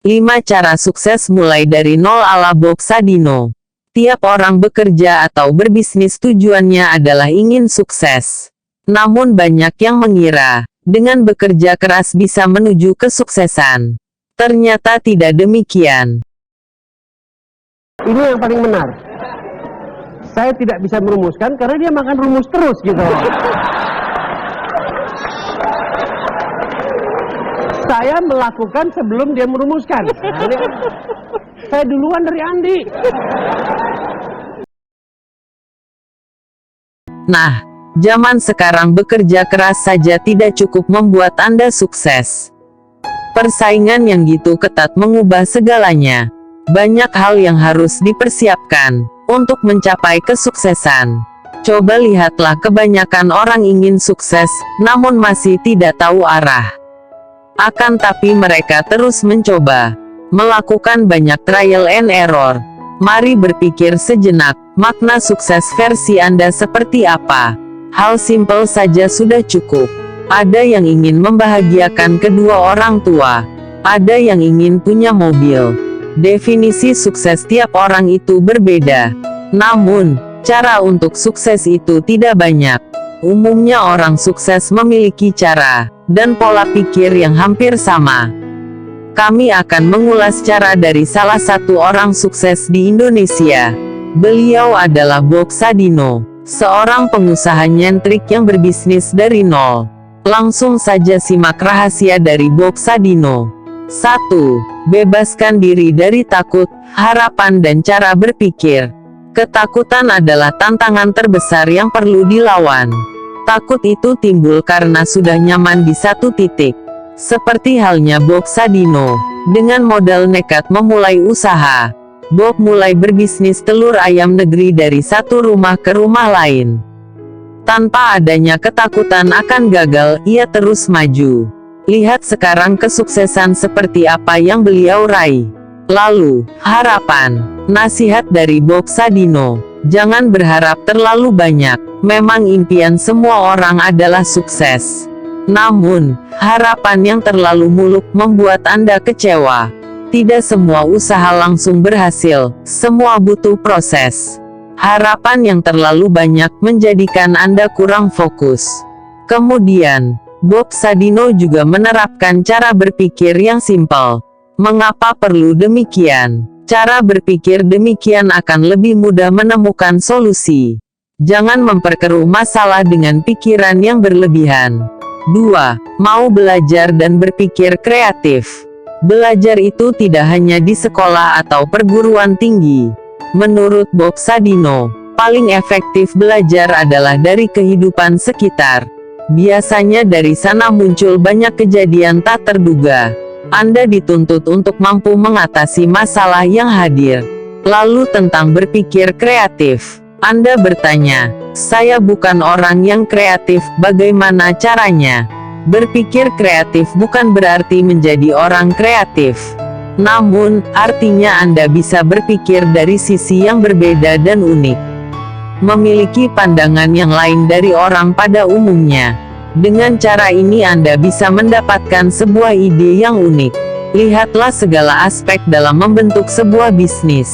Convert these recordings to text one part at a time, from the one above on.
5 cara sukses mulai dari nol ala Bob Sadino. Tiap orang bekerja atau berbisnis tujuannya adalah ingin sukses. Namun banyak yang mengira, dengan bekerja keras bisa menuju kesuksesan. Ternyata tidak demikian. Ini yang paling benar. Saya tidak bisa merumuskan karena dia makan rumus terus gitu. Saya melakukan sebelum dia merumuskan. Saya duluan dari Andi. Nah, zaman sekarang bekerja keras saja tidak cukup membuat Anda sukses. Persaingan yang gitu ketat mengubah segalanya. Banyak hal yang harus dipersiapkan untuk mencapai kesuksesan. Coba lihatlah, kebanyakan orang ingin sukses, namun masih tidak tahu arah. Akan tapi mereka terus mencoba, melakukan banyak trial and error. Mari berpikir sejenak, makna sukses versi Anda seperti apa? Hal simpel saja sudah cukup. Ada yang ingin membahagiakan kedua orang tua. Ada yang ingin punya mobil. Definisi sukses tiap orang itu berbeda. Namun, cara untuk sukses itu tidak banyak. Umumnya orang sukses memiliki cara dan pola pikir yang hampir sama. Kami akan mengulas cara dari salah satu orang sukses di Indonesia. Beliau adalah Bob Sadino, seorang pengusaha nyentrik yang berbisnis dari nol. Langsung saja simak rahasia dari Bob Sadino. 1. Bebaskan diri dari takut, harapan dan cara berpikir. Ketakutan adalah tantangan terbesar yang perlu dilawan. Takut itu timbul karena sudah nyaman di satu titik. Seperti halnya Bob Sadino, dengan modal nekat memulai usaha. Bob mulai berbisnis telur ayam negeri dari satu rumah ke rumah lain. Tanpa adanya ketakutan akan gagal, ia terus maju. Lihat sekarang kesuksesan seperti apa yang beliau raih. Lalu, harapan. Nasihat dari Bob Sadino. Jangan berharap terlalu banyak. Memang impian semua orang adalah sukses. Namun, harapan yang terlalu muluk membuat Anda kecewa. Tidak semua usaha langsung berhasil. Semua butuh proses. Harapan yang terlalu banyak menjadikan Anda kurang fokus. Kemudian, Bob Sadino juga menerapkan cara berpikir yang simpel. Mengapa perlu demikian? Cara berpikir demikian akan lebih mudah menemukan solusi. Jangan memperkeruh masalah dengan pikiran yang berlebihan. 2. Mau belajar dan berpikir kreatif. Belajar itu tidak hanya di sekolah atau perguruan tinggi. Menurut Bob Sadino, paling efektif belajar adalah dari kehidupan sekitar. Biasanya dari sana muncul banyak kejadian tak terduga. Anda dituntut untuk mampu mengatasi masalah yang hadir. Lalu tentang berpikir kreatif. Anda bertanya, saya bukan orang yang kreatif, bagaimana caranya? Berpikir kreatif bukan berarti menjadi orang kreatif. Namun, artinya Anda bisa berpikir dari sisi yang berbeda dan unik. Memiliki pandangan yang lain dari orang pada umumnya. Dengan cara ini Anda bisa mendapatkan sebuah ide yang unik. Lihatlah segala aspek dalam membentuk sebuah bisnis.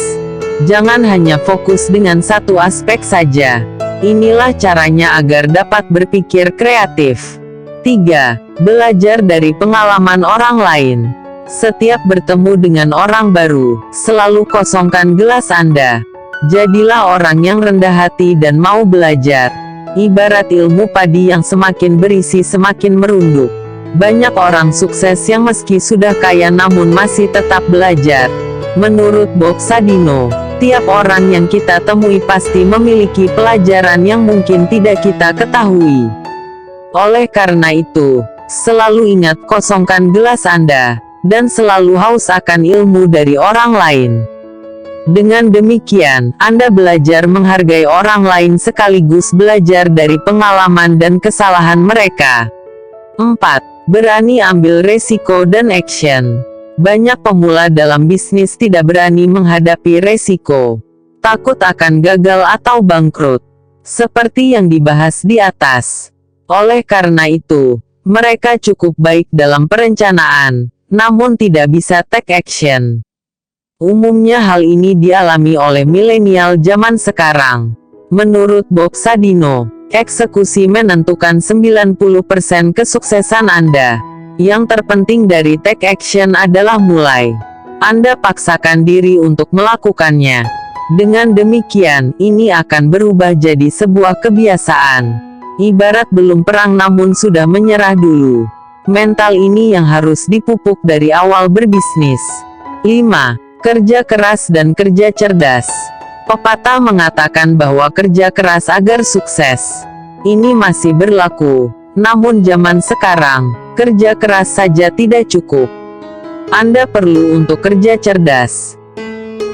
Jangan hanya fokus dengan satu aspek saja. Inilah caranya agar dapat berpikir kreatif. 3. Belajar dari pengalaman orang lain. Setiap bertemu dengan orang baru, selalu kosongkan gelas Anda. Jadilah orang yang rendah hati dan mau belajar. Ibarat ilmu padi yang semakin berisi semakin merunduk. Banyak orang sukses yang meski sudah kaya namun masih tetap belajar. Menurut Bob Sadino, tiap orang yang kita temui pasti memiliki pelajaran yang mungkin tidak kita ketahui. Oleh karena itu, selalu ingat kosongkan gelas Anda, dan selalu haus akan ilmu dari orang lain. Dengan demikian, Anda belajar menghargai orang lain sekaligus belajar dari pengalaman dan kesalahan mereka. 4. Berani ambil resiko dan action. Banyak pemula dalam bisnis tidak berani menghadapi resiko. Takut akan gagal atau bangkrut. Seperti yang dibahas di atas. Oleh karena itu, mereka cukup baik dalam perencanaan, namun tidak bisa take action. Umumnya hal ini dialami oleh milenial zaman sekarang. Menurut Bob Sadino, eksekusi menentukan 90% kesuksesan Anda. Yang terpenting dari take action adalah mulai. Anda paksakan diri untuk melakukannya. Dengan demikian, ini akan berubah jadi sebuah kebiasaan. Ibarat belum perang namun sudah menyerah dulu. Mental ini yang harus dipupuk dari awal berbisnis. 5. Kerja keras dan kerja cerdas. Pepatah mengatakan bahwa kerja keras agar sukses. Ini masih berlaku. Namun zaman sekarang, kerja keras saja tidak cukup. Anda perlu untuk kerja cerdas.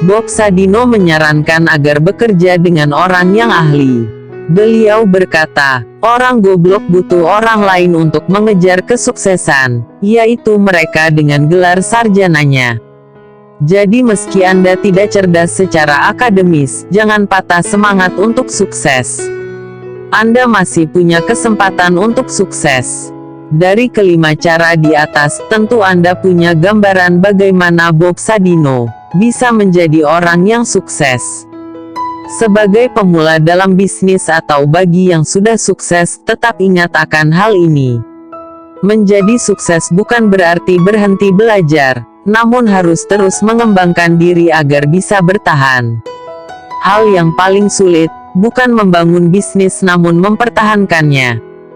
Bob Sadino menyarankan agar bekerja dengan orang yang ahli. Beliau berkata, orang goblok butuh orang lain untuk mengejar kesuksesan, yaitu mereka dengan gelar sarjananya. Jadi meski Anda tidak cerdas secara akademis, jangan patah semangat untuk sukses. Anda masih punya kesempatan untuk sukses. Dari kelima cara di atas, tentu Anda punya gambaran bagaimana Bob Sadino bisa menjadi orang yang sukses. Sebagai pemula dalam bisnis atau bagi yang sudah sukses, tetap ingat akan hal ini. Menjadi sukses bukan berarti berhenti belajar, namun harus terus mengembangkan diri agar bisa bertahan. Hal yang paling sulit, bukan membangun bisnis namun mempertahankannya.